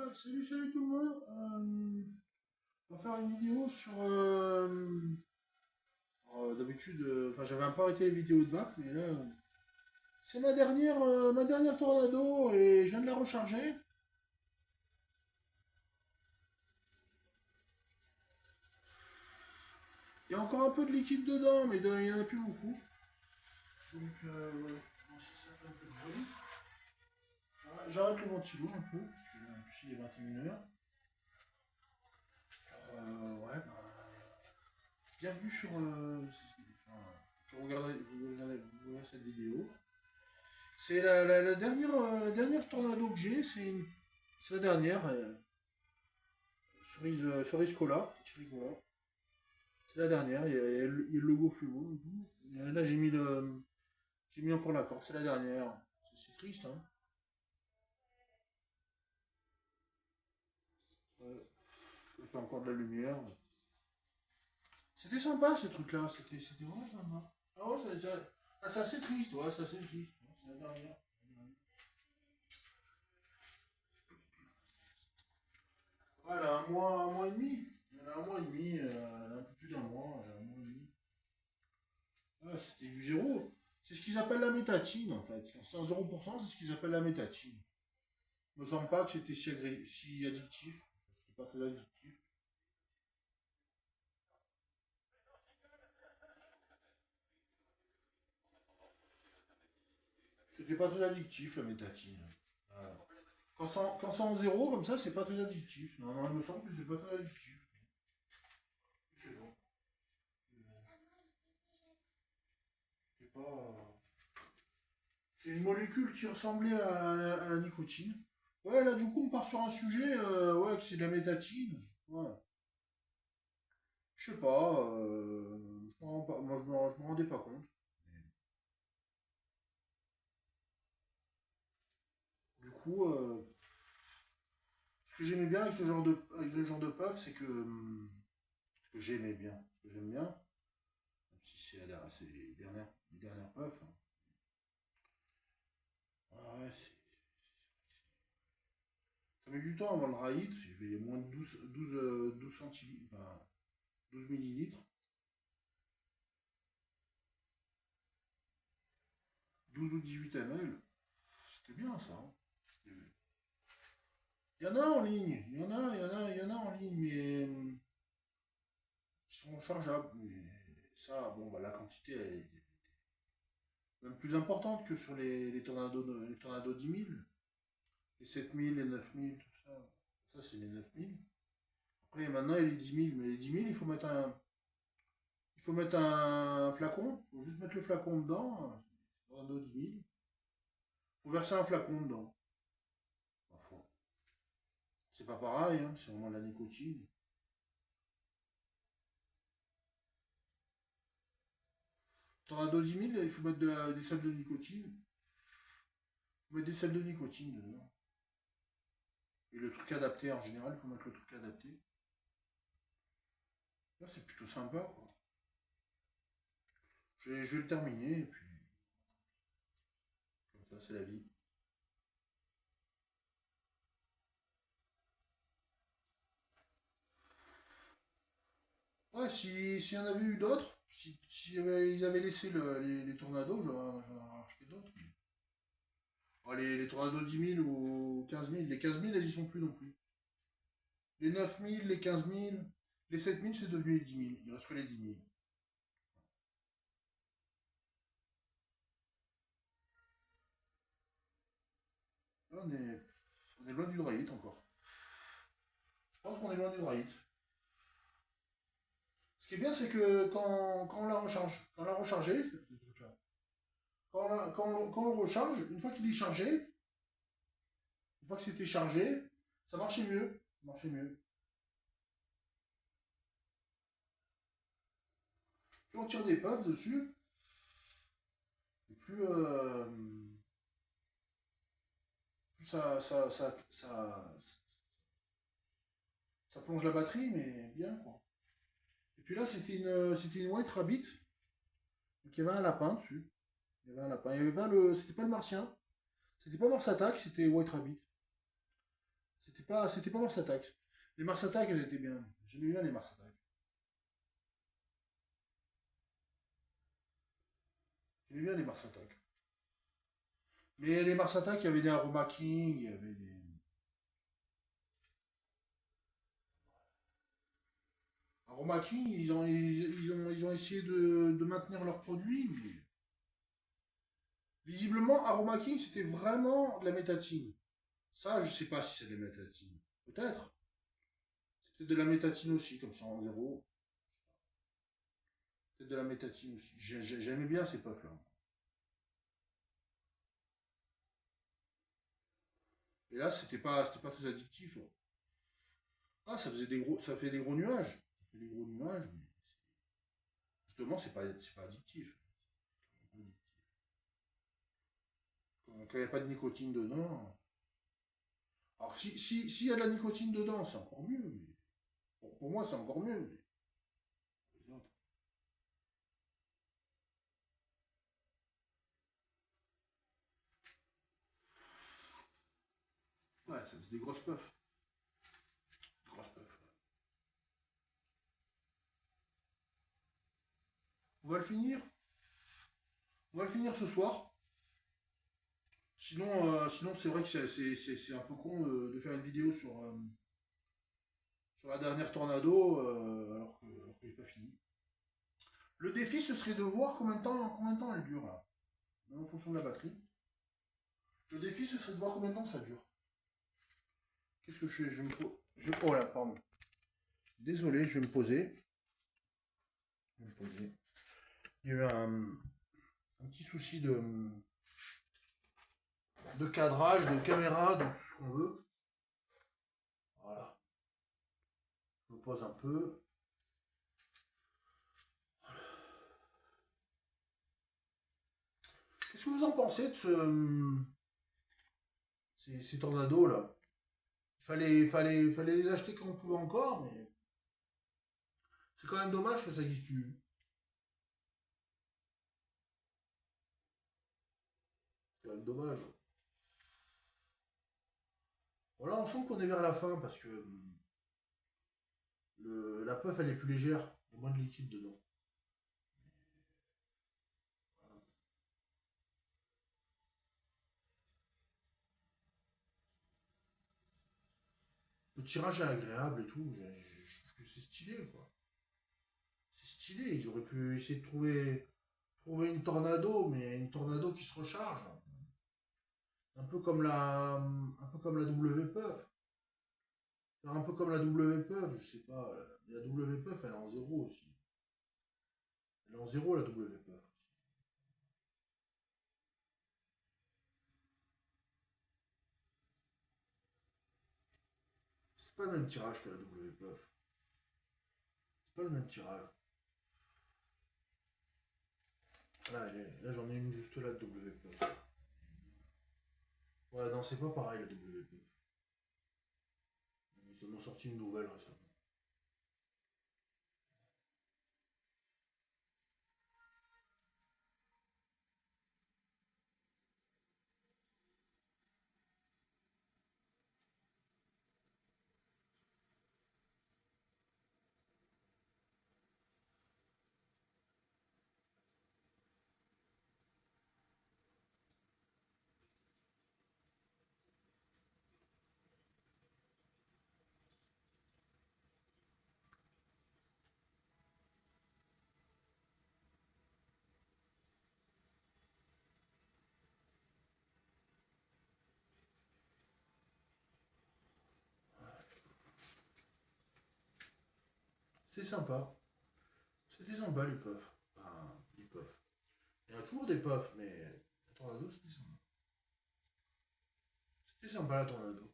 Ouais, salut tout le monde. On va faire une vidéo sur. D'habitude, enfin, j'avais un peu arrêté les vidéos de vape, mais là, c'est ma dernière Tornado et je viens de la recharger. Il y a encore un peu de liquide dedans, mais il n'y en a plus beaucoup. Donc, voilà. Bon, ça fait un peu de bruit. Voilà, j'arrête le ventilo un peu, parce que là, en plus, il est 21h. Ouais, bah, bienvenue sur. Enfin, vous regardez cette vidéo. C'est la dernière Tornado que j'ai, c'est la dernière, cerise cola, cherry cola. C'est la dernière, il y a le logo fluo et tout. Et là j'ai mis encore la corde, c'est la dernière. C'est triste, hein. Ouais, il fait encore de la lumière. C'était sympa ces trucs-là, c'était vraiment sympa. Ah ouais, c'est assez triste, ouais, c'est assez triste. Ouais, c'est la dernière. Ouais, elle a un mois et demi. Elle a un mois et demi, elle a un peu plus d'un mois, elle a un mois et demi. Ah, c'était du zéro. C'est ce qu'ils appellent la métatine, en fait. C'est un 0%, c'est ce qu'ils appellent la métatine. Il me semble pas que c'était si addictif. C'était pas très addictif. C'était pas très addictif, la métatine. Ah. Quand c'est en zéro, comme ça, c'est pas très addictif. Non, non, il me semble que c'est pas très addictif. C'est bon. C'est pas. C'est une molécule qui ressemblait à la nicotine. Ouais, là, du coup, on part sur un sujet, ouais, que c'est de la métatine. Ouais. Je sais pas, moi, je me rendais pas compte. Du coup, ce que j'aimais bien avec ce genre de puff, c'est que. Ce que j'aimais bien, ce que j'aime bien, même si c'est les dernières puffs. Hein. Ah ouais, ça met du temps avant le raït, j'ai fait moins de 12 centilitres, enfin, 12 millilitres, 12 ou 18 ml, c'était bien ça. Hein. Il y en a en ligne, il y en a en ligne, mais qui sont chargeables. Mais ça, bon, bah, la quantité, elle est même plus importante que sur les tornados 10 000, les 7 000, les 9 000, tout ça. Ça, c'est les 9 000. Après, maintenant, il y a les 10 000, mais les 10 000, il faut mettre un flacon. Il faut juste mettre le flacon dedans. Tornado 10 000. Il faut verser un flacon dedans. Parfois. C'est pas pareil, hein, c'est vraiment de la nicotine. Tornado 10 000, il faut mettre des sels de nicotine. Il faut mettre des sels de nicotine dedans. Et le truc adapté, en général, il faut mettre le truc adapté. Là, c'est plutôt sympa, quoi. Je vais le terminer, et puis, comme ça, c'est la vie. Ouais, s'il y en avait eu d'autres, ils avaient laissé les tornados, j'en aurais racheté d'autres. Oh, les tornados 10 000 ou 15 000, les 15 000, elles y sont plus non plus. Les 9 000, les 15 000, les 7 000, c'est devenu les 10 000. Il reste que les 10 000. Là, on est loin du Draït encore. Je pense qu'on est loin du Draït. Ce qui est bien, c'est que quand on la recharge, quand on l'a rechargé, quand on le recharge, une fois qu'il est chargé, une fois que c'était chargé, ça marchait mieux. Ça marchait mieux. Plus on tire des puffs dessus, et plus ça plonge la batterie, mais bien quoi. Et puis là, c'était une White Rabbit, donc il y avait un lapin dessus. Il y avait un lapin. Il y avait pas c'était pas le martien, c'était pas Mars Attack, c'était White Rabbit. C'était pas Mars Attack. Les Mars Attack, elles étaient bien. J'aimais bien les Mars Attack. J'aimais bien les Mars Attack. Mais les Mars Attack, il y avait des Aroma King, il y avait des. Aroma King, ils ont essayé de maintenir leurs produits, mais visiblement, Aroma King, c'était vraiment de la métatine. Ça, je sais pas si c'est de la métatine. Peut-être. C'est peut-être de la métatine aussi, comme ça en zéro. Peut-être de la métatine aussi. J'aimais bien ces puffs là. Et là, c'était pas très addictif. Ah, ça fait des gros nuages. Ça fait des gros nuages, mais justement, c'est pas addictif. Quand il n'y a pas de nicotine dedans. Alors, s'il y a de la nicotine dedans, c'est encore mieux. Mais pour moi, c'est encore mieux. Mais... Ouais, ça faisait des grosses puffs. Des grosses puffs. Ouais. On va le finir. On va le finir ce soir. Sinon c'est vrai que c'est un peu con de faire une vidéo sur la dernière tornado alors que j'ai pas fini. Le défi, ce serait de voir combien de temps elle dure là, en fonction de la batterie. Le défi, ce serait de voir combien de temps ça dure. Qu'est-ce que je fais? Je me pose. Oh là, pardon. Désolé, je vais me poser. Je vais me poser. Il y a eu un petit souci de cadrage, de caméra, de tout ce qu'on veut. Voilà. Je me pose un peu. Qu'est-ce que vous en pensez de ces tornados là? Il fallait les acheter quand on pouvait encore, mais c'est quand même dommage que ça n'existe plus. C'est quand même dommage. Voilà, on sent qu'on est vers la fin parce que la puff elle est plus légère, il y a moins de liquide dedans. Voilà. Le tirage est agréable et tout, je trouve que c'est stylé quoi. C'est stylé, ils auraient pu essayer de trouver une tornado, mais une tornado qui se recharge. Un peu comme la W-Puff. Faire un peu comme la W-Puff, je sais pas. La W-Puff, elle est en zéro aussi. Elle est en zéro, la W-Puff. C'est pas le même tirage que la W-Puff. C'est pas le même tirage. Là, j'en ai une juste là de W-Puff. Ouais, non, c'est pas pareil la W-Puff. Ils en ont sorti une nouvelle récemment. C'est sympa. C'était sympa les puffs. Enfin, les puffs. Il y a toujours des puffs, mais la tornado, c'était sympa. C'était sympa la tornado.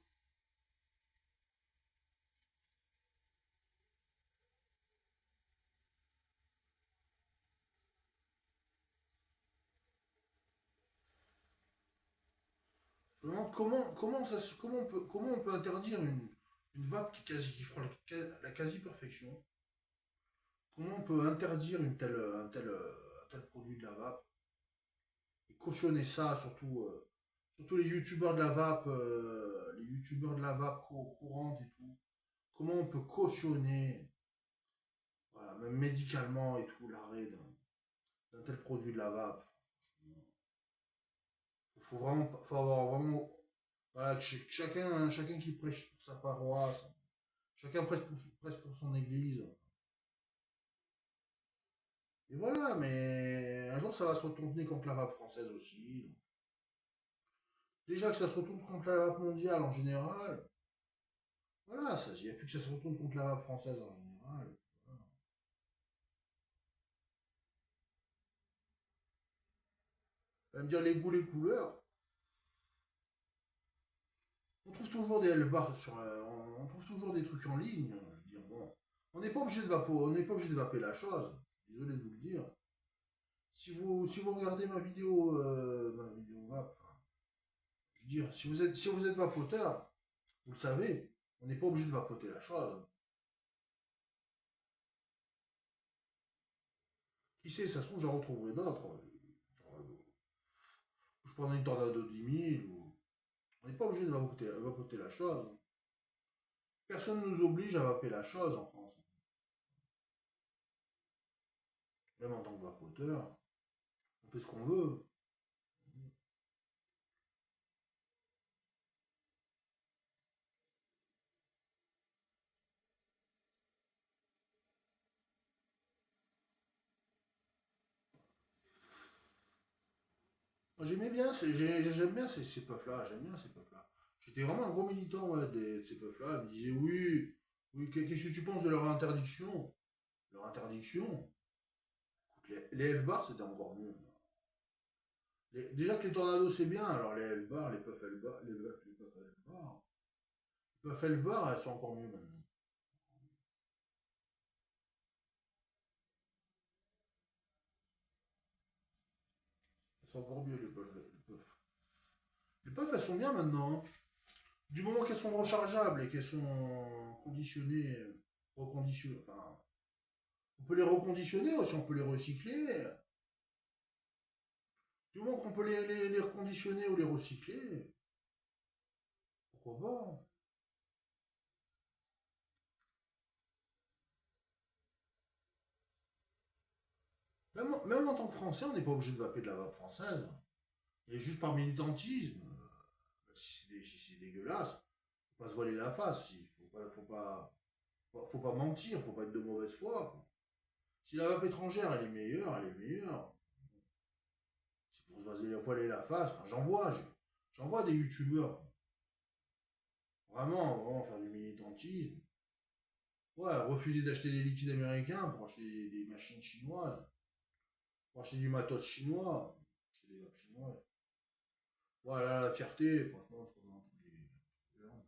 Je me demande comment on peut interdire une vape qui fera la quasi-perfection. Comment on peut interdire un tel produit de la vape et cautionner ça, surtout Surtout les youtubeurs de la vape, les youtubeurs de la vape courante et tout. Comment on peut cautionner, voilà, même médicalement et tout, l'arrêt d'un tel produit de la vape. Faut vraiment, faut avoir vraiment, voilà, chacun qui prêche pour sa paroisse, chacun prêche pour son église. Et voilà, mais un jour ça va se retourner contre la vape française aussi. Déjà que ça se retourne contre la vape mondiale en général, voilà, il n'y a plus que ça se retourne contre la vape française en général. Voilà. On va me dire les goûts, les couleurs. On trouve toujours des L-bars on trouve toujours des trucs en ligne. Je veux dire, bon, on n'est pas obligé de vaper, on n'est pas obligé de vaper la chose. Désolé de vous le dire. Si vous regardez ma vidéo vape, enfin, je veux dire, si vous êtes vapoteur, vous le savez, on n'est pas obligé de vapoter la chose. Qui sait, ça se trouve, j'en retrouverai d'autres. Je prendrai une tornado 10 000. On n'est pas obligé de vapoter la chose. Personne ne nous oblige à vaper la chose en France. Même en tant que vapoteur, on fait ce qu'on veut. J'aimais bien, j'aime bien ces puffs-là, j'aime bien ces puffs-là. J'étais vraiment un gros militant, ouais, de ces puffs-là. Ils me disaient, oui, oui, qu'est-ce que tu penses de leur interdiction? Leur interdiction? Écoute, les F-bars, c'était encore mieux. Déjà que les tornados, c'est bien, alors les F-bars, les puffs F-bars, les puffs F-bars, les puffs F-bars, elles sont encore mieux maintenant. Elles sont encore mieux, les puffs. Les puffs, elles sont bien maintenant, hein. Du moment qu'elles sont rechargeables et qu'elles sont conditionnées, reconditionnées, enfin, on peut les reconditionner aussi, on peut les recycler. Du moment qu'on peut les reconditionner ou les recycler, pourquoi pas? Même en tant que Français, on n'est pas obligé de vaper de la vape française. Et juste par militantisme, si c'est dégueulasse, faut pas se voiler la face. Faut pas mentir, faut pas être de mauvaise foi. Si la vape étrangère, elle est meilleure, elle est meilleure. C'est pour se voiler la face. Enfin, j'en vois des youtubeurs vraiment faire du militantisme. Ouais, refuser d'acheter des liquides américains pour acheter des machines chinoises, pour acheter du matos chinois, acheter des vapes chinoises. Voilà la fierté, franchement, je comprends tous les gens.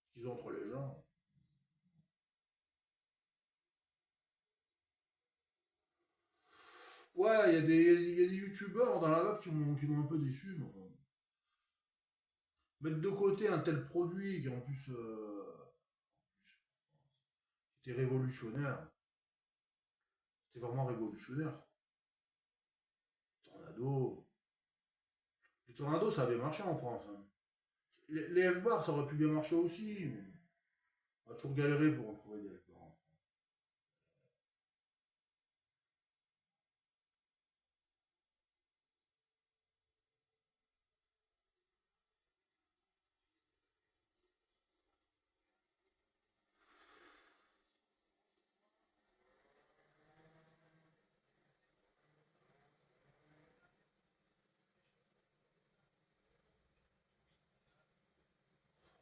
Ce qu'ils ont entre les gens. Ouais, il y a des youtubeurs dans la vape qui m'ont un peu déçu, mais enfin. Mettre de côté un tel produit qui en plus était révolutionnaire. C'était vraiment révolutionnaire. Tornado. Les tornados, ça avait marché en France, hein. Les F-bars, ça aurait pu bien marcher aussi, mais on a toujours galéré pour en trouver des F-bars.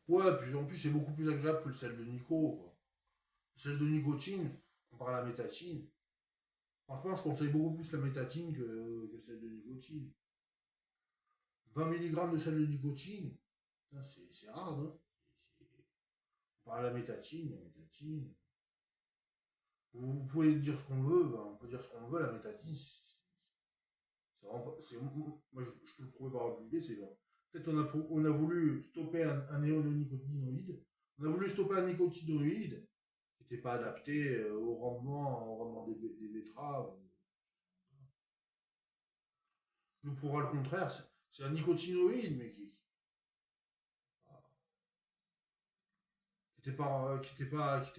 Ouais, puis en plus, c'est beaucoup plus agréable que le sel de Nico, quoi. Le sel de nicotine, comparé à la métatine. Franchement, je conseille beaucoup plus la métatine que le sel de nicotine. 20 milligrammes de sel de nicotine, c'est hard, hein. Comparé à la métatine. Vous pouvez dire ce qu'on veut, ben, on peut dire ce qu'on veut, la métatine, c'est vraiment pas. Moi, je peux le prouver par A plus B, c'est genre. Peut-être on a voulu stopper un néonicotinoïde, on a voulu stopper un nicotinoïde qui n'était pas adapté au rendement des betteraves. Je vous prouverai le contraire. C'est un nicotinoïde, mais qui était pas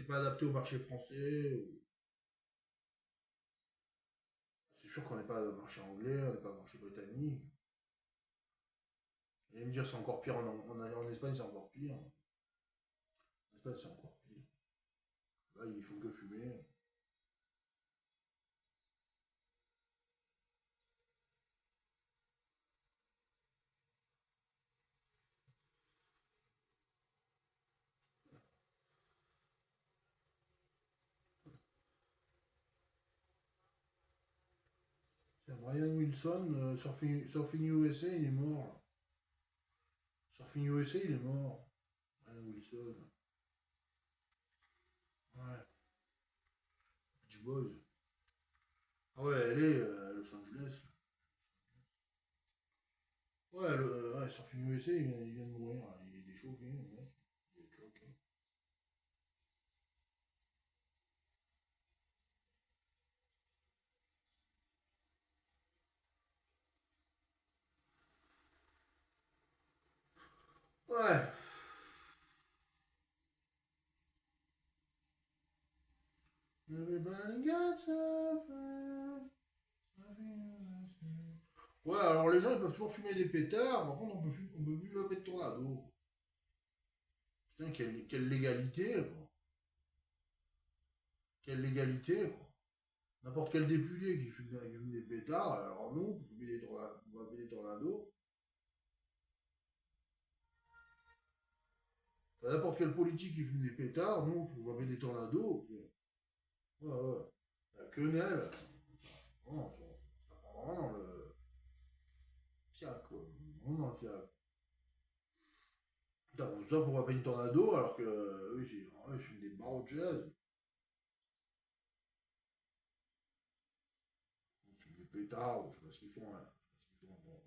adapté au marché français. C'est sûr qu'on n'est pas au marché anglais, on n'est pas au marché britannique. Et me dire c'est encore pire en Espagne, c'est encore pire. En Espagne, c'est encore pire. Là, ils font que fumer. Tiens, Brian Wilson, Surfing USA, il est mort. Là. Surfing USA, il est mort. Brian Wilson. Ouais. Beach Boys. Ah ouais, elle est à Los Angeles. Ouais, ouais, Surfing USA, il vient de mourir. Il est choqué, ouais. Il est choqué. Ouais. Everybody gets a Ouais, alors les gens ils peuvent toujours fumer des pétards, par contre on peut plus vaper de tornado. Putain, quelle légalité, quoi. Quelle légalité, quoi. N'importe quel député qui fume des pétards, alors nous, pour fumer pour vaper des tornados, enfin, n'importe quel politique qui fume des pétards, nous, pour vaper des tornados, ouais, ouais. La quenelle, vraiment, ça prend vraiment dans le fiac, quoi. Vraiment dans le fiac. Putain, pour ça, pour vaper une tornado, alors que, oui, je fume des barreaux de jazz, ils fument des pétards, ou je sais pas ce qu'ils font, là. Je sais pas ce qu'ils font,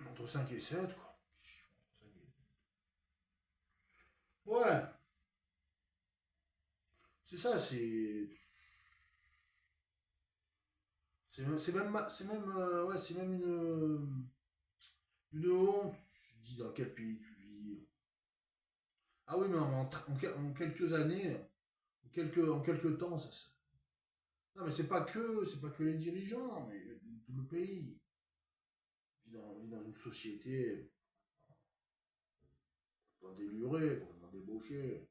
bon. Entre 5 et 7, quoi. Ouais, c'est ça, c'est même, ouais, c'est même une honte. Tu te dis dans quel pays tu vis. Ah oui, mais en quelques années, en quelques temps, non, mais c'est pas que les dirigeants, mais tout le pays vit dans une société complètement délurée, complètement débauchée.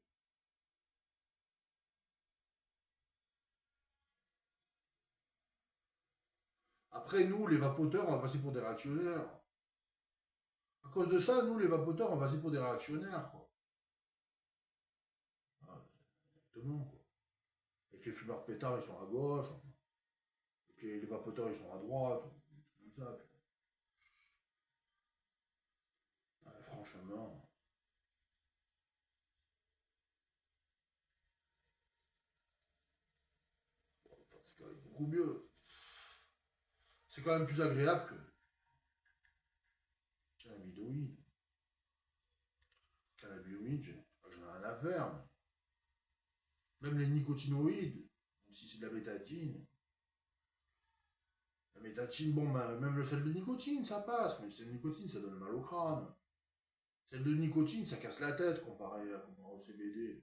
Après, nous, les vapoteurs, on va passer pour des réactionnaires. À cause de ça, nous, les vapoteurs, on va passer pour des réactionnaires, quoi. Ah, exactement, quoi. Et que les fumeurs pétards, ils sont à gauche, et que les vapoteurs, ils sont à droite, comme ça. Franchement, c'est quand même beaucoup mieux. C'est quand même plus agréable que cannabinoïdes. Cannabinoïdes, j'en ai rien à faire. Même les nicotinoïdes, même si c'est de la bétatine. La bétatine, bon, même le sel de nicotine, ça passe, mais le sel de nicotine, ça donne mal au crâne. Celle de nicotine, ça casse la tête comparé au CBD.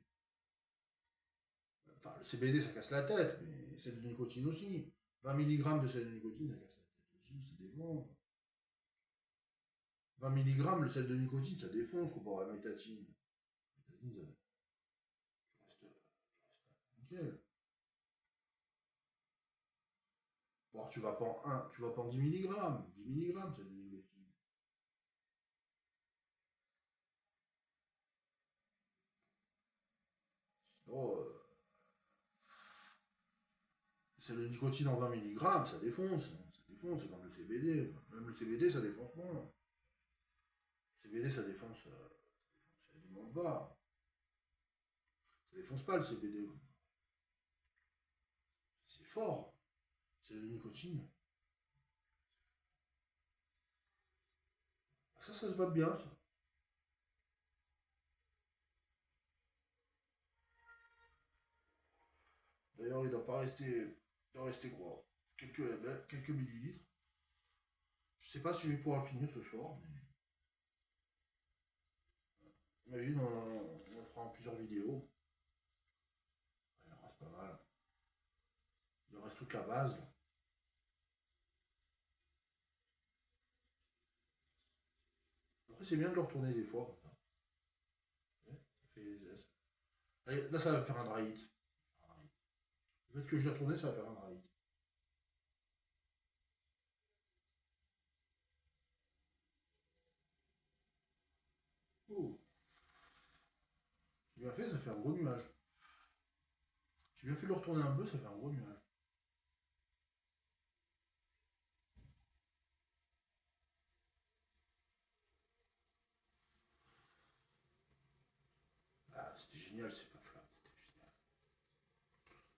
Enfin, le CBD, ça casse la tête, mais celle de nicotine aussi. 20 milligrammes de sel de nicotine, ça casse la tête aussi, ça défonce. 20 milligrammes, le sel de nicotine, ça défonce comparé à la métatine. La métatine, ça reste nickel. Bon, alors, tu vas pas en 10 milligrammes. 10 milligrammes, sel de nicotine. Oh, sel de nicotine en 20 milligrammes, ça défonce. Ça défonce, c'est comme le CBD. Même le CBD, ça défonce moins. Le CBD, ça démonte pas. Ça défonce pas le CBD. C'est fort. C'est de nicotine. Ça se va bien, ça. D'ailleurs, il doit pas rester. Il doit rester quoi quelques millilitres. sais pas si je vais pouvoir le finir ce soir, mais imagine, on le fera en plusieurs vidéos. Il en reste pas mal. Il en reste toute la base. Là. Après, c'est bien de le retourner des fois. Comme ça. Ouais, allez, là, ça va faire un dry hit. Le fait que je l'ai retourné, ça va faire un dry hit. Oh, j'ai bien fait, ça fait un gros nuage. J'ai bien fait de le retourner un peu, ça fait un gros nuage. Ah, c'était génial, c'est pas flat. C'était génial.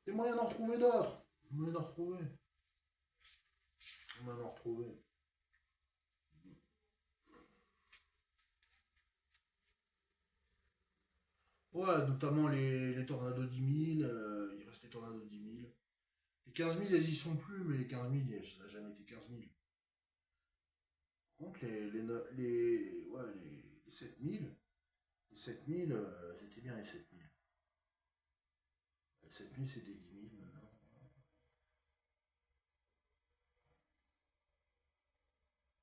Il y a moyen d'en retrouver d'autres. Il y a moyen d'en retrouver. Il y a moyen d'en retrouver. Ouais, notamment les Tornado 10 000, il reste les Tornado 10 000. Les 15 000, elles y sont plus, mais les 15 000, ça n'a jamais été 15 000. Par contre, ouais, les 7 000, les 7 000, c'était bien les 7 000. Les 7 000, c'était 10 000 maintenant.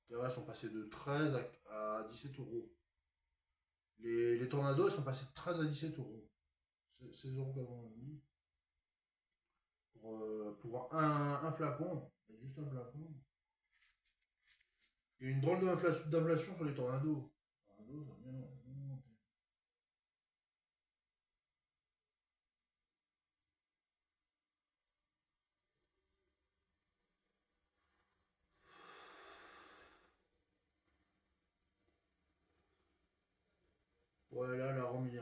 Les RS sont passés de 13 à 17 euros. Les Tornados, ils sont passés de 13 à 17 euros. 16 euros pour un flacon. Juste un flacon. Il y a une drôle d'inflation sur les Tornados. Tornados, ça a bien monté. Ouais, là, la Rome, il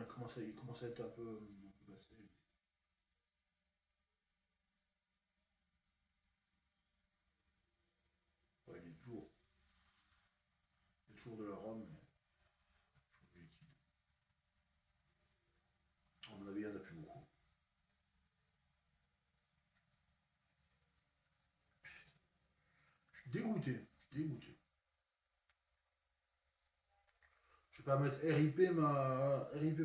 commence à être un peu passé. Ouais, il est toujours de la Rome, mais toujours du liquide. À mon avis, il n'y en a plus beaucoup. Je suis dégoûté. Je suis dégoûté. Je vais pas mettre RIP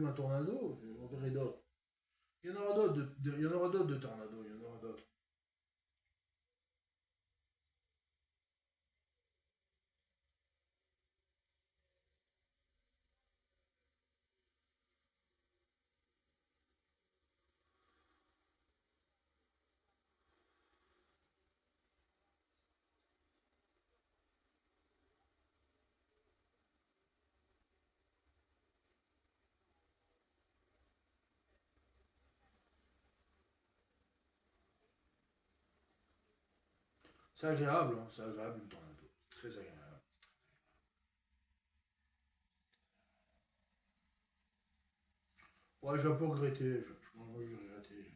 ma Tornado, j'en verrai d'autres. Il y en aura d'autres il y en aura d'autres de Tornado, il y en aura d'autres. C'est agréable une Tornado. Très agréable. Ouais, je vais un peu regretter. Moi, je vais regretter.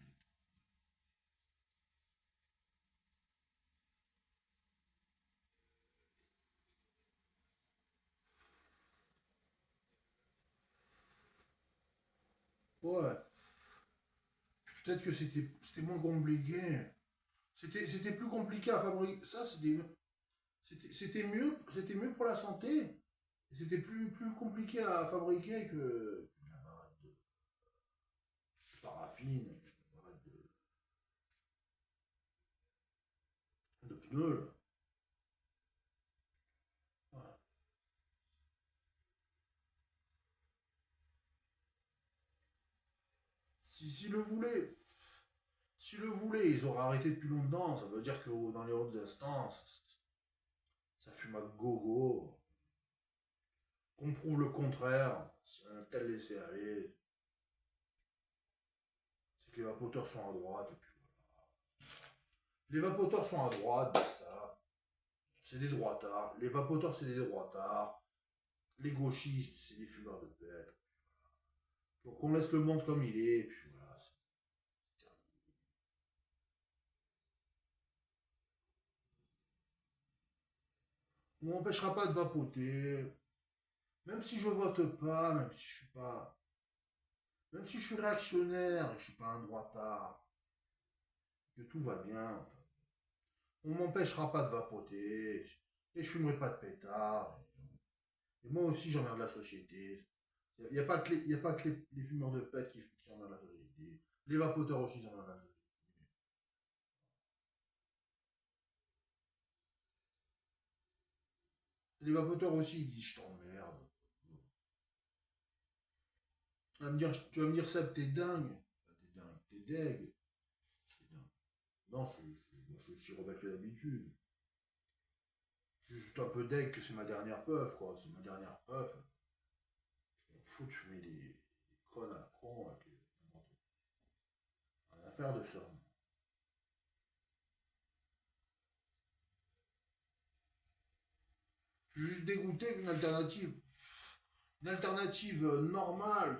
Ouais, peut-être que c'était moins compliqué. C'était plus compliqué à fabriquer. Ça, c'était mieux pour la santé. C'était plus compliqué à fabriquer que la marade de paraffine, la marade de pneus. Là. Voilà. Si le voulaient, si le voulaient, ils auraient arrêté depuis longtemps. Ça veut dire que dans les hautes instances, ça fume à gogo. Qu'on prouve le contraire. Si on a un tel laisser aller, c'est que les vapoteurs sont à droite. Et puis voilà. Les vapoteurs sont à droite, basta. C'est des droitards. Les vapoteurs, c'est des droitards. Les gauchistes, c'est des fumeurs de pète. Donc on laisse le monde comme il est, et puis voilà. On m'empêchera pas de vapoter. Même si je vote pas, même si je suis pas. Même si je suis réactionnaire et que je suis pas un droitard, que tout va bien. On m'empêchera pas de vapoter. Et je fumerai pas de pétard. Et moi aussi, j'emmerde la société. Il n'y a pas que les, y a pas que les fumeurs de pète qui emmerdent la société. Les vapoteurs aussi, ils emmerdent la société. Les vapoteurs aussi, ils disent je t'emmerde. Tu vas me dire ça, t'es dingue. T'es dingue, t'es deg. T'es dingue. Non, je suis aussi rebelle que d'habitude. Je suis juste un peu deg que c'est ma dernière puff, quoi. C'est ma dernière puff. Je m'en fous de fumer des connes à la con avec les. Rien à faire de ça. Je suis juste dégoûté qu'une alternative. Une alternative normale,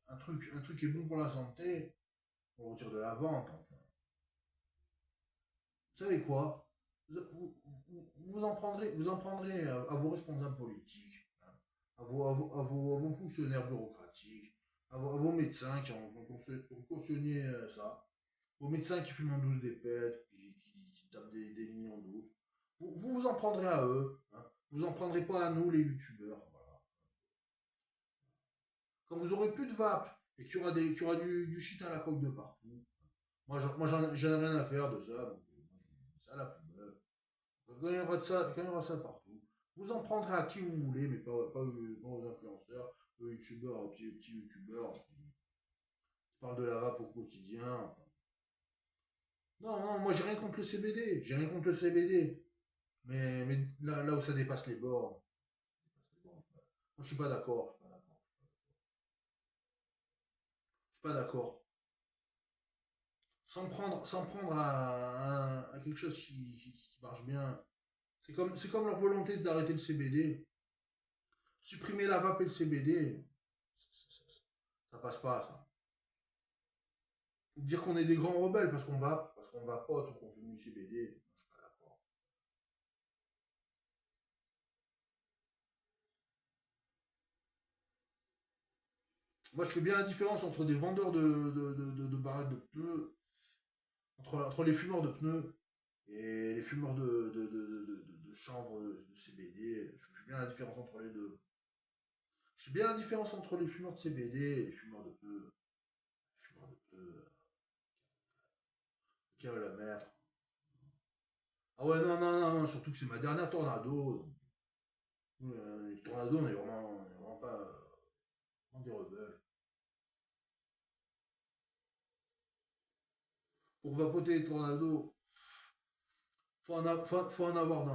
un truc qui est bon pour la santé, on le retire de la vente. Enfin. Vous savez quoi? Vous en prendrez à vos responsables politiques, hein, à vos fonctionnaires bureaucratiques, à vos médecins qui ont cautionné ça, vos médecins qui fument en douce des pètes, qui tapent des lignes en douce. Vous en prendrez à eux. Hein. Vous en prendrez pas à nous, les youtubeurs. Voilà. Quand vous aurez plus de vape et qu'il y aura du shit à la coque de partout, moi j'en ai rien à faire de ça, donc ça à la poubelle. Quand il y aura de ça, quand il y aura ça partout, vous en prendrez à qui vous voulez, mais pas aux influenceurs, aux youtubeurs, aux petits youtubeurs qui parlent de la vape au quotidien. Non, non, moi j'ai rien contre le CBD, j'ai rien contre le CBD. Mais là où ça dépasse les bords, moi je suis pas d'accord, je suis pas d'accord. Je suis pas d'accord. Sans prendre à quelque chose qui marche bien. C'est comme leur volonté d'arrêter le CBD. Supprimer la vape et le CBD, ça passe pas, ça. Dire qu'on est des grands rebelles parce qu'on vapote ou qu'on fume du CBD, je suis pas d'accord. Moi, je fais bien la différence entre des vendeurs de barrettes de pneus, entre les fumeurs de pneus et les fumeurs de chanvre de CBD. Je fais bien la différence entre les deux. Je fais bien la différence entre les fumeurs de CBD et les fumeurs de pneus. Les fumeurs de pneus, quel la mettre. Ah ouais, non, non, non, non, surtout que c'est ma dernière tornado. Les tornados, on est vraiment pas vraiment des rebelles. Pour vapoter les tornados, faut en avoir faut en avoir un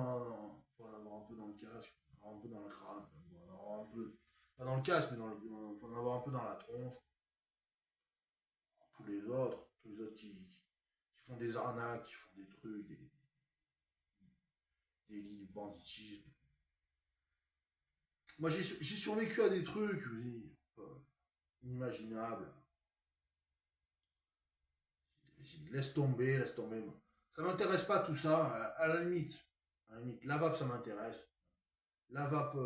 peu dans le casque, un peu dans le crâne, faut en avoir un peu, pas dans le casque, mais faut en avoir un peu dans la tronche. Tous les autres qui font des arnaques, qui font des trucs, des lits, du banditisme. Moi, j'ai survécu à des trucs, je vous dis, inimaginables. Laisse tomber, laisse tomber. Ça m'intéresse pas tout ça, à la limite, la vape, ça m'intéresse. La vape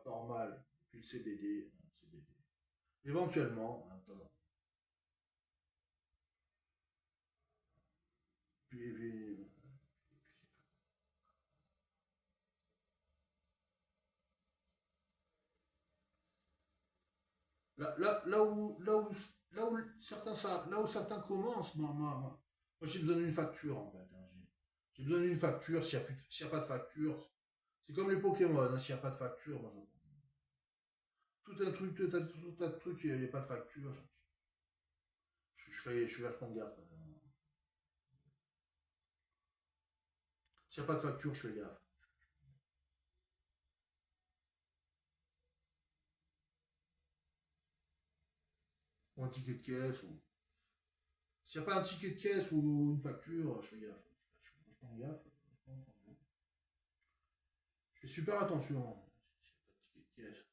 normale, puis le CBD, CBD. Éventuellement, attends. Puis, là où certains commencent, moi j'ai besoin d'une facture en fait. Hein. J'ai besoin d'une facture. S'il y a pas de facture, c'est comme les Pokémon. Hein. S'il n'y a pas de facture, tout un truc, il n'y a pas de facture. Je fais vachement gaffe maintenant. S'il n'y a pas de facture, je fais gaffe. Ou un ticket de caisse. S'il n'y a pas un ticket de caisse ou une facture, je fais gaffe. Je fais vachement gaffe. Je fais super attention. S'il n'y a pas de ticket de caisse.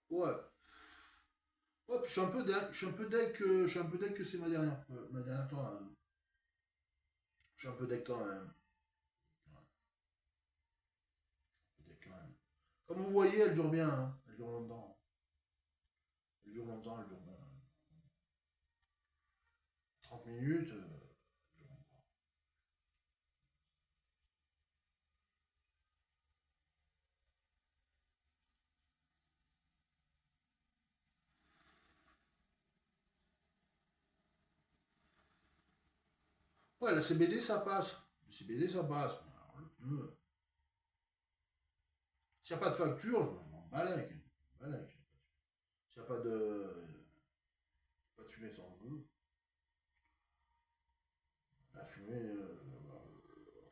Ouais. Ouais, puis je suis un peu deg que c'est ma dernière tornade. Je suis un peu deg quand même. Ouais, un peu deg quand même. Comme vous voyez, elle dure bien, hein. Elle dure longtemps. Elle dure longtemps, elle dure bien. 30 minutes. Ouais, la CBD, ça passe. Le CBD, ça passe. Mais alors, le pneu, s'il n'y a pas de facture, je m'en balèque. Balèque. S'il n'y a pas de fumée sans pneu, la fumée,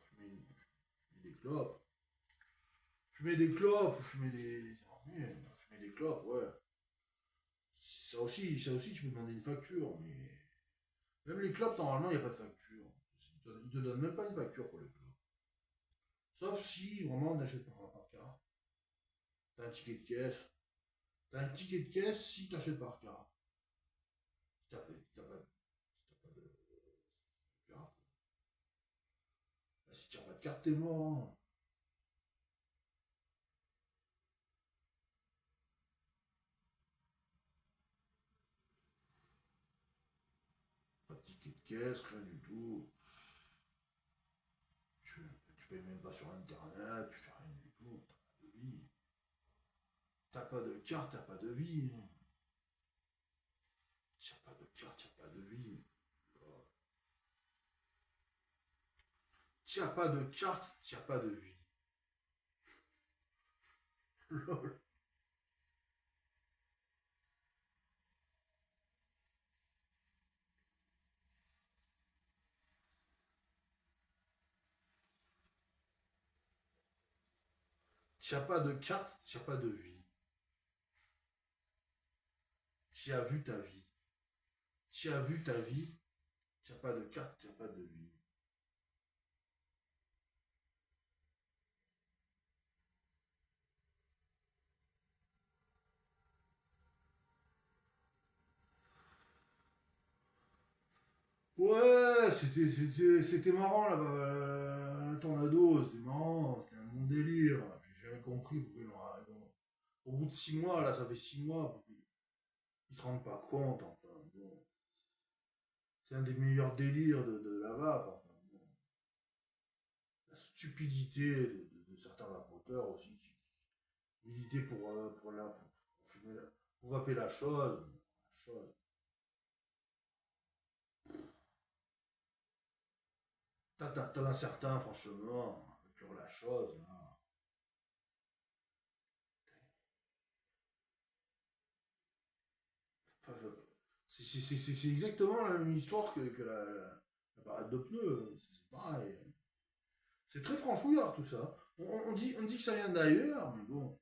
fumer, des clopes. Fumer des clopes ou fumer des. Ouais, fumer des clopes, ouais. Ça aussi, tu peux demander une facture, mais. Même les clopes, normalement, il n'y a pas de facture. Ils te donnent même pas une facture pour les clopes. Sauf si, vraiment, on achète par carte. T'as un ticket de caisse. T'as un ticket de caisse si t'achètes par carte. Si t'as pas de carte. Bah, si t'as pas de carte, t'es mort, hein. Pas de ticket de caisse, rien du tout. Tu payes même pas sur internet, tu fais rien du tout. T'as pas de vie. T'as pas de carte, t'as pas de vie, hein. S'il n'y a pas de carte, il n'y a pas de vie. S'il n'y a pas de carte, il n'y a pas de vie. Lol. S'il n'y a pas de carte, il n'y a pas de vie. Tu as vu ta vie. Tu as vu ta vie, tu n'as pas de carte, tu n'as pas de vie. Ouais, c'était marrant la tornado, c'était marrant, c'était un bon délire. J'ai jamais compris pourquoi ils l'ont arrêté. Au bout de 6 mois, là, ça fait 6 mois, pourquoi ils se rendent pas compte, enfin, bon. C'est un des meilleurs délires de la vape, enfin, bon. La stupidité de certains vapoteurs aussi, qui militaient pour vaper la chose. La chose. T'en as certains, franchement, pour la chose, là. Enfin, c'est exactement la même histoire que la parade de pneus. C'est pareil. C'est très franchouillard tout ça. On dit que ça vient d'ailleurs, mais bon.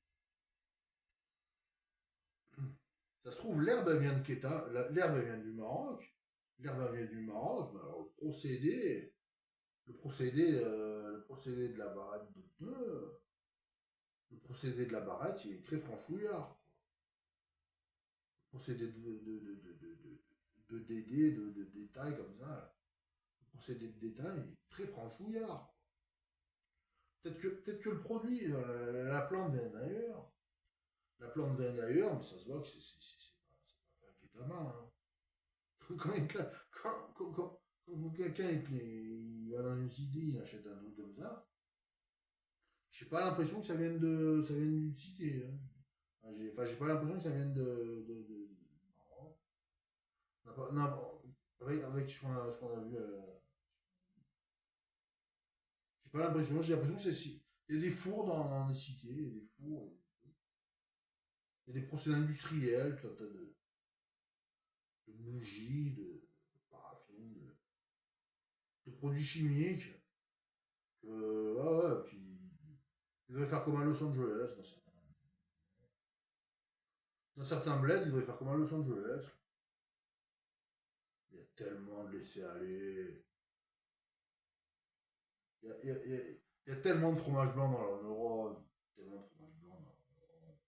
Ça se trouve, l'herbe elle vient de Keta, l'herbe elle vient du Maroc. L'herbe elle vient du Maroc. Mais alors, le procédé de la barrette de pneus, le procédé de la barrette, il est très franchouillard. Le procédé de DD, de détail comme ça. Là. Le procédé de détail il est très franchouillard. Peut-être que le produit, la plante vient d'ailleurs. La plante vient d'ailleurs, mais ça se voit que c'est pas un kétama. Hein. Quand, quand quelqu'un il va dans une cité, il achète un truc comme ça, j'ai pas l'impression que ça vienne d'une cité. Hein. Enfin, j'ai pas l'impression que ça vienne non, non, avec ce qu'on a vu, j'ai l'impression que c'est. Il y a des fours dans les cités, il y a des fours, il y a des procédés industriels, de bougies, de paraffine, de produits chimiques, ouais, puis ils devraient faire comme à Los Angeles, dans certains bleds, ils devraient faire comme à Los Angeles. Il y a tellement de laisser aller. Il y a tellement de fromage blanc dans leur neurone. Tellement de fromage blanc dans leur neurone.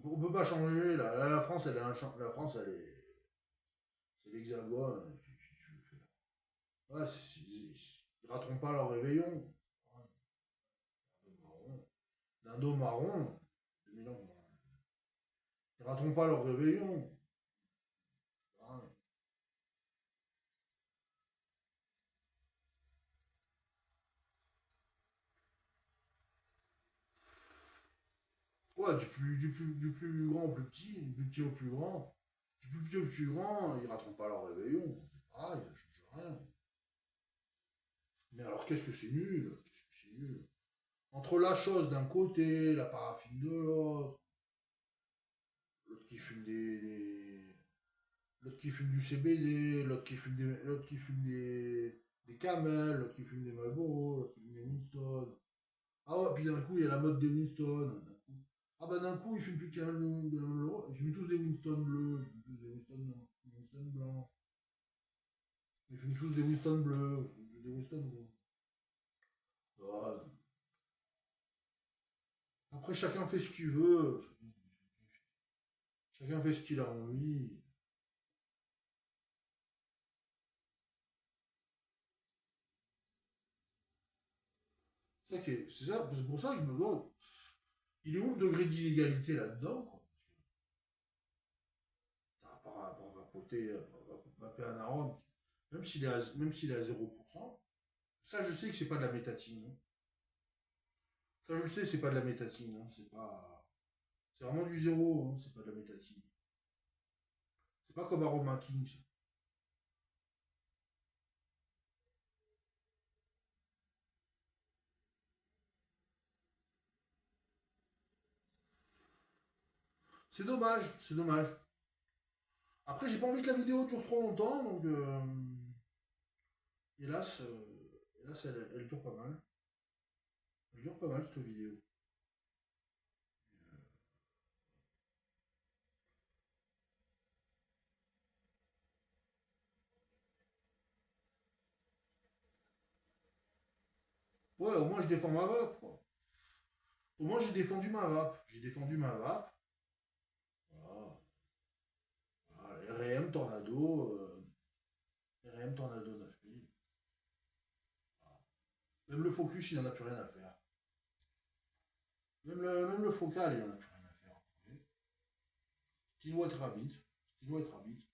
On peut pas changer. Là, la France, elle est la France, elle est. C'est l'hexagone. Ouais, ils rateront pas leur réveillon. Dindo marron. 2000 ans. Ils rateront pas leur réveillon. Ouais, du plus grand au plus petit, du plus petit au plus grand. Du plus petit au plus grand, ils rateront pas leur réveillon. Pareil, ça change rien. Mais alors, qu'est-ce que c'est nul? Qu'est-ce que c'est nul? Entre la chose d'un côté, la paraffine de l'autre, l'autre qui fume l'autre qui fume du CBD, l'autre qui fume des Camel, l'autre qui fume des Marlboro, l'autre qui fume des Winston. Ah ouais, puis d'un coup, il y a la mode des Winston. Ah bah d'un coup, ils fument plus de Camel de Marlboro, ils fument tous des Winston bleus, ils fument tous des Winston blancs. Ils fument tous des Winston bleus, des Winston rouges. Ah, après, chacun fait ce qu'il veut. Chacun fait ce qu'il a envie. C'est pour ça que je me demande, il est où le degré d'inégalité là-dedans, quoi? Par rapport à vapoter un arôme, même s'il est à 0%, ça je sais que c'est pas de la métatine, hein. Ça je sais c'est pas de la métatine, hein. C'est vraiment du zéro, hein. C'est pas de la métatine. C'est pas comme Aroma King, ça. C'est dommage, c'est dommage. Après, j'ai pas envie que la vidéo dure trop longtemps, donc hélas elle dure pas mal. Elle dure pas mal cette vidéo. Ouais, au moins je défends ma vape, quoi. Au moins j'ai défendu ma vape. J'ai défendu ma vape. Voilà. Voilà, RM Tornado. RM Tornado 9000. Voilà. Même le Focus, il en a plus rien à faire. Même le Focal, il en a plus rien à faire. Steel White Rabbit. Steel White Rabbit.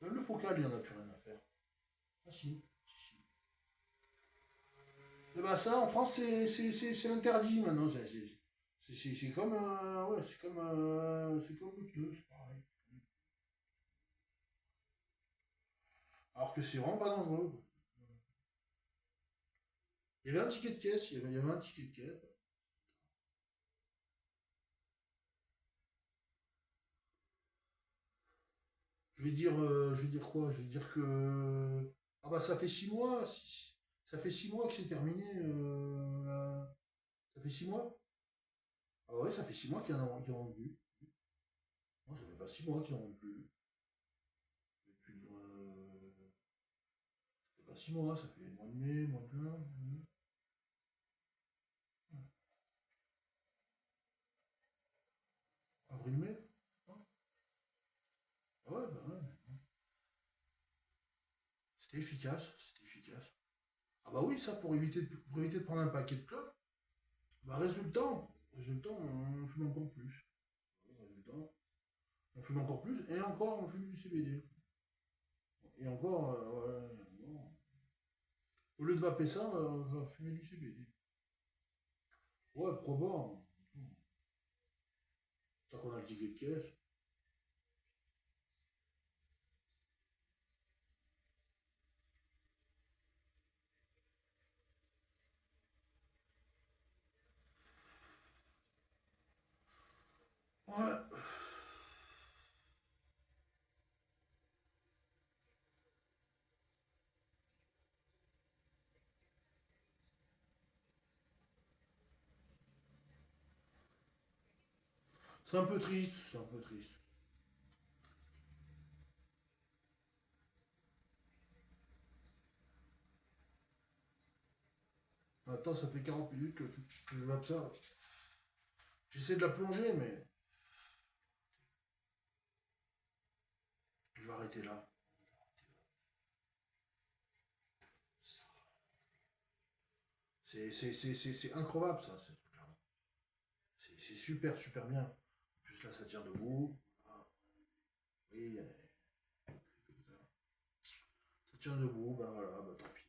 Même le Focal, il en a plus rien à faire. Ah si. Et bah ça, en France, c'est interdit maintenant. C'est comme, ouais, c'est comme le pneu, c'est pareil. Alors que c'est vraiment pas dangereux, quoi. Il y avait un ticket de caisse, il y avait un ticket de caisse. Je vais dire quoi? Je vais dire que, ah bah ça fait 6 mois, ça fait 6 mois que c'est terminé. Ça fait 6 mois? Ah ouais, ça fait 6 mois qu'il y en a plus. Non, ça fait pas 6 mois qu'il y en a plus. Depuis, ça fait pas 6 mois, ça fait mois de mai, mois de juin. Avril-mai? Ah ouais, bah ouais. C'était efficace, c'était efficace. Ah bah oui, ça pour éviter de prendre un paquet de clopes. Bah résultat, on fume encore plus. Résultat, on fume encore plus et encore on fume du CBD. Et encore, ouais, encore. Au lieu de vaper ça, on va fumer du CBD. Ouais, probant. Tant qu'on a le ticket de caisse. Ouais, c'est un peu triste, c'est un peu triste. Attends, ça fait 40 minutes que je vape ça. J'essaie de la plonger, mais je vais arrêter là. C'est incroyable ça, ce truc-là. C'est super, super bien. En plus là, ça tient debout. Ah, oui, ça tient debout, ben voilà, bah tant pis.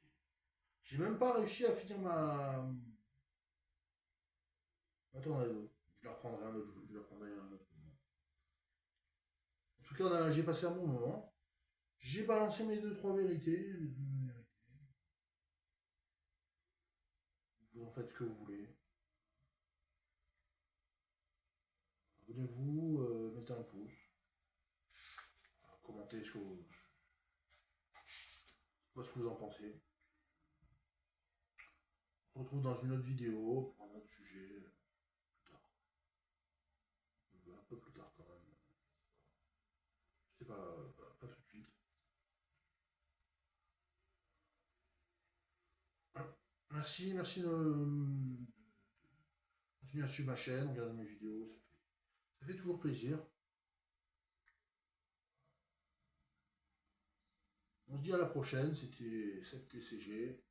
J'ai même pas réussi à finir Un tornado. Je la reprendrai un autre jour. Je la reprendrai un autre moment. En tout cas, j'ai passé un bon moment. J'ai balancé mes deux, trois vérités. Vous en faites ce que vous voulez. Abonnez-vous, mettez un pouce. Commentez ce que vous en pensez. On se retrouve dans une autre vidéo pour un autre sujet plus tard. Un peu plus tard quand même. Je sais pas tout de suite. Merci de continuer à suivre ma chaîne, regarder mes vidéos, ça fait toujours plaisir. On se dit à la prochaine, c'était TCG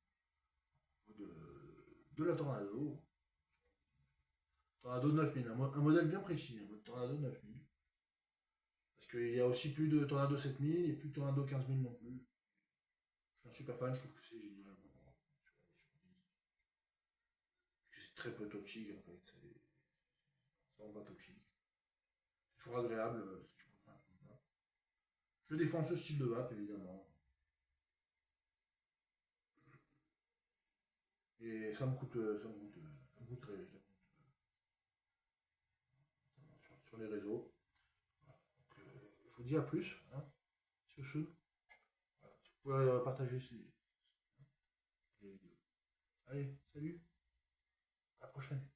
de la Tornado. Tornado 9000, un modèle bien précis, un Tornado 9000. Parce qu'il y a aussi plus de Tornado 7000 et plus de Tornado 15000 non plus. Je suis un super fan, je trouve que c'est génial. C'est très peu toxique en fait, c'est vraiment pas toxique. C'est toujours agréable, c'est toujours agréable. Je défends ce style de vape évidemment. Et ça me coûte très, sur les réseaux. Voilà. Donc, je vous dis à plus, hein, sur ce. Voilà. Si vous pouvez partager les vidéos. Allez, salut, à la prochaine.